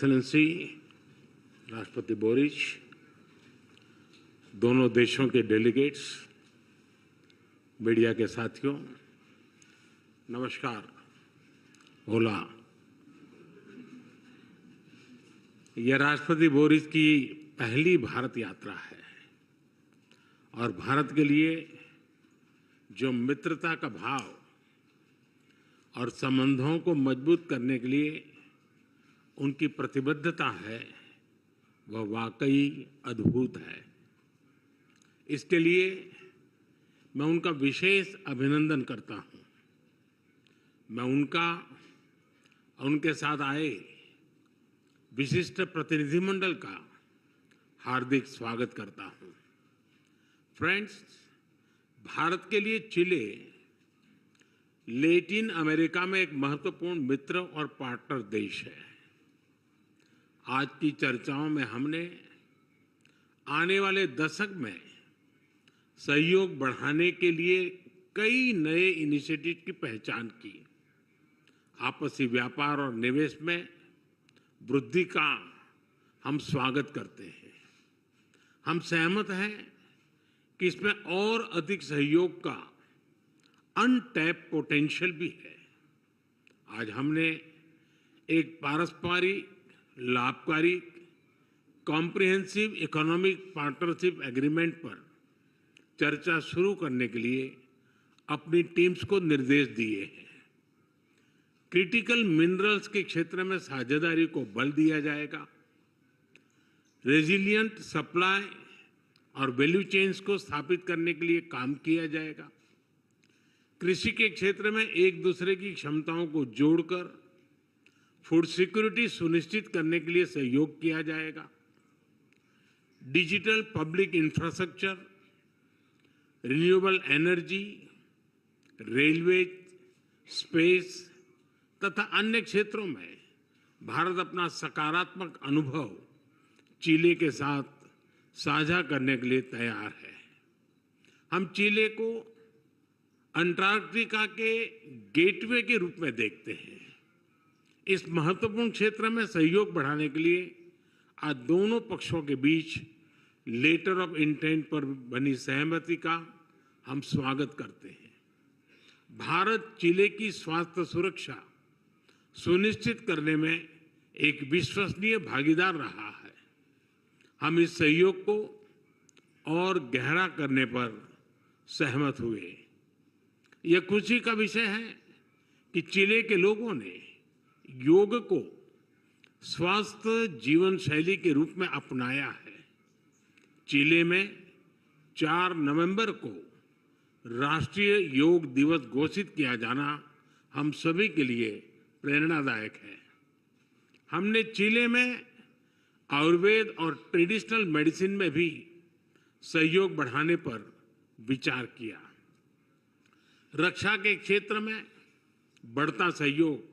Excellency राष्ट्रपति Boris, दोनों देशों के डेलीगेट्स, मीडिया के साथियों, नमस्कार। ओला। यह राष्ट्रपति बोरिस की पहली भारत यात्रा है और भारत के लिए जो मित्रता का भाव और संबंधों को मजबूत करने के लिए उनकी प्रतिबद्धता है, वह वाकई अद्भुत है। इसके लिए मैं उनका विशेष अभिनंदन करता हूं। मैं उनका और उनके साथ आए विशिष्ट प्रतिनिधिमंडल का हार्दिक स्वागत करता हूं। फ्रेंड्स, भारत के लिए चिले लैटिन अमेरिका में एक महत्वपूर्ण मित्र और पार्टनर देश है। आज की चर्चाओं में हमने आने वाले दशक में सहयोग बढ़ाने के लिए कई नए इनिशिएटिव की पहचान की। आपसी व्यापार और निवेश में वृद्धि का हम स्वागत करते हैं। हम सहमत हैं कि इसमें और अधिक सहयोग का अनटैप पोटेंशियल भी है। आज हमने एक पारस्परिक लाभकारी कॉम्प्रिहेंसिव इकोनॉमिक पार्टनरशिप एग्रीमेंट पर चर्चा शुरू करने के लिए अपनी टीम्स को निर्देश दिए हैं। क्रिटिकल मिनरल्स के क्षेत्र में साझेदारी को बल दिया जाएगा। रेजिलिएंट सप्लाई और वैल्यू चेन्स को स्थापित करने के लिए काम किया जाएगा। कृषि के क्षेत्र में एक दूसरे की क्षमताओं को जोड़कर फूड सिक्योरिटी सुनिश्चित करने के लिए सहयोग किया जाएगा। Digital public infrastructure, renewable energy, railway, space तथा अन्य क्षेत्रों में भारत अपना सकारात्मक अनुभव चिले के साथ साझा करने के लिए तैयार है। हम चिले को अंटार्कटिका के गेटवे के रूप में देखते हैं। इस महत्वपूर्ण क्षेत्र में सहयोग बढ़ाने के लिए आज दोनों पक्षों के बीच लेटर ऑफ इंटेंट पर बनी सहमति का हम स्वागत करते हैं। भारत चिले की स्वास्थ्य सुरक्षा सुनिश्चित करने में एक विश्वसनीय भागीदार रहा है। हम इस सहयोग को और गहरा करने पर सहमत हुए। यह खुशी का विषय है कि चिले के लोगों ने योग को स्वस्थ जीवन शैली के रूप में अपनाया है। चिले में 4 नवंबर को राष्ट्रीय योग दिवस घोषित किया जाना हम सभी के लिए प्रेरणादायक है। हमने चिले में आयुर्वेद और ट्रेडिशनल मेडिसिन में भी सहयोग बढ़ाने पर विचार किया। रक्षा के क्षेत्र में बढ़ता सहयोग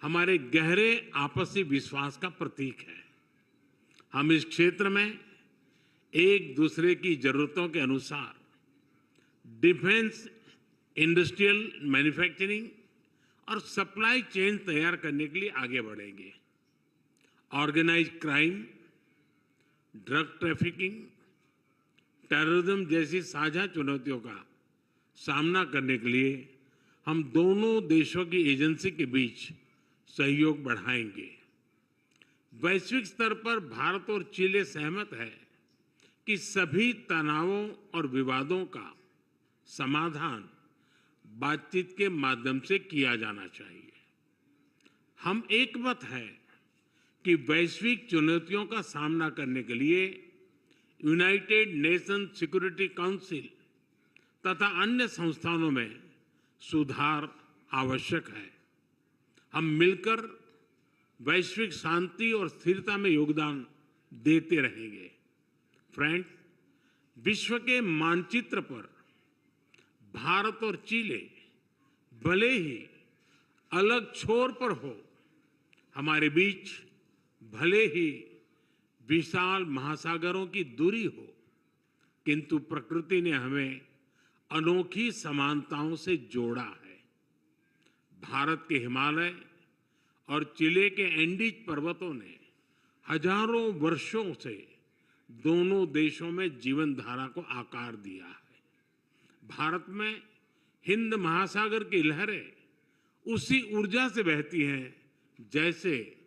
हमारे गहरे आपसी विश्वास का प्रतीक है। हम इस क्षेत्र में एक दूसरे की जरूरतों के अनुसार डिफेंस, इंडस्ट्रियल मैन्युफैक्चरिंग और सप्लाई चेन तैयार करने के लिए आगे बढ़ेंगे। Organised crime, drug trafficking, terrorism जैसी साझा चुनौतियों का सामना करने के लिए हम दोनों देशों की एजेंसी के बीच सहयोग बढ़ाएंगे। वैश्विक स्तर पर भारत और चिले सहमत है कि सभी तनावों और विवादों का समाधान बातचीत के माध्यम से किया जाना चाहिए। हम एकमत हैं कि वैश्विक चुनौतियों का सामना करने के लिए यूनाइटेड नेशन सिक्योरिटी काउंसिल तथा अन्य संस्थानों में सुधार आवश्यक है। हम मिलकर वैश्विक शांति और स्थिरता में योगदान देते रहेंगे। फ्रेंड्स, विश्व के मानचित्र पर भारत और चिले भले ही अलग छोर पर हो, हमारे बीच भले ही विशाल महासागरों की दूरी हो, किंतु प्रकृति ने हमें अनोखी समानताओं से जोड़ा है। भारत के हिमालय और चिले के एंडीज पर्वतों ने हजारों वर्षों से दोनों देशों में जीवन धारा को आकार दिया है। भारत में हिंद महासागर की लहरें उसी ऊर्जा से बहती हैं जैसे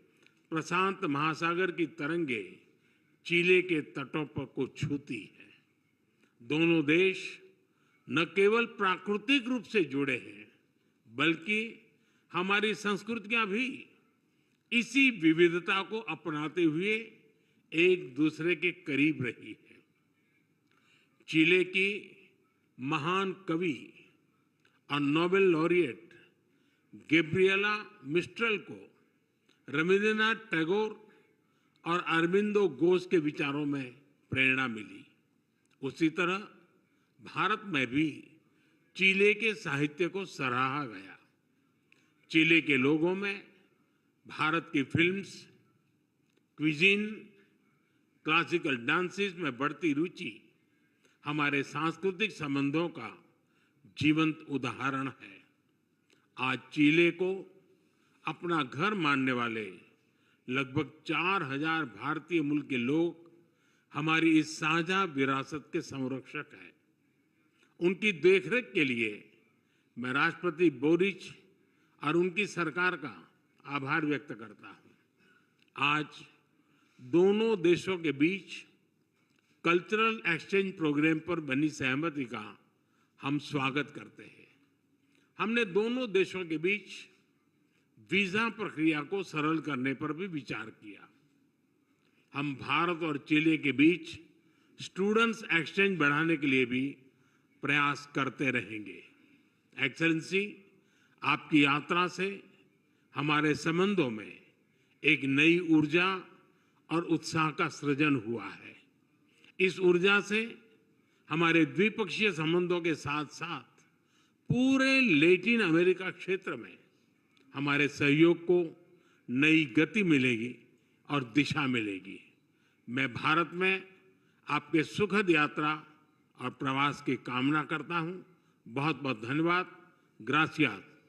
प्रशांत महासागर की तरंगे चिले के तटों पर को छूती है। दोनों देश न केवल प्राकृतिक रूप से जुड़े हैं बल्कि हमारी संस्कृतियां भी इसी विविधता को अपनाते हुए एक दूसरे के करीब रही है। चिले की महान कवि और नोबेल लॉरिएट गैब्रिएला मिस्ट्रेल को रविंद्रनाथ टैगोर और अरबिंदो घोष के विचारों में प्रेरणा मिली। उसी तरह भारत में भी चिले के साहित्य को सराहा गया। चिले के लोगों में भारत की फिल्म्स, क्विजीन, क्लासिकल डांसेस में बढ़ती रुचि हमारे सांस्कृतिक संबंधों का जीवंत उदाहरण है। आज चिले को अपना घर मानने वाले लगभग 4000 भारतीय मूल के लोग हमारी इस साझा विरासत के संरक्षक हैं। उनकी देखरेख के लिए मैं राष्ट्रपति बोरिच और उनकी सरकार का आभार व्यक्त करता हूं। आज दोनों देशों के बीच कल्चरल एक्सचेंज प्रोग्राम पर बनी सहमति का हम स्वागत करते हैं। हमने दोनों देशों के बीच वीजा प्रक्रिया को सरल करने पर भी विचार किया। हम भारत और चिले के बीच स्टूडेंट्स एक्सचेंज बढ़ाने के लिए भी प्रयास करते रहेंगे। एक्सेलेंसी, आपकी यात्रा से हमारे संबंधों में एक नई ऊर्जा और उत्साह का सृजन हुआ है। इस ऊर्जा से हमारे द्विपक्षीय संबंधों के साथ साथ पूरे लैटिन अमेरिका क्षेत्र में हमारे सहयोग को नई गति मिलेगी और दिशा मिलेगी। मैं भारत में आपके सुखद यात्रा और प्रवास की कामना करता हूं। बहुत बहुत धन्यवाद। ग्रासियास।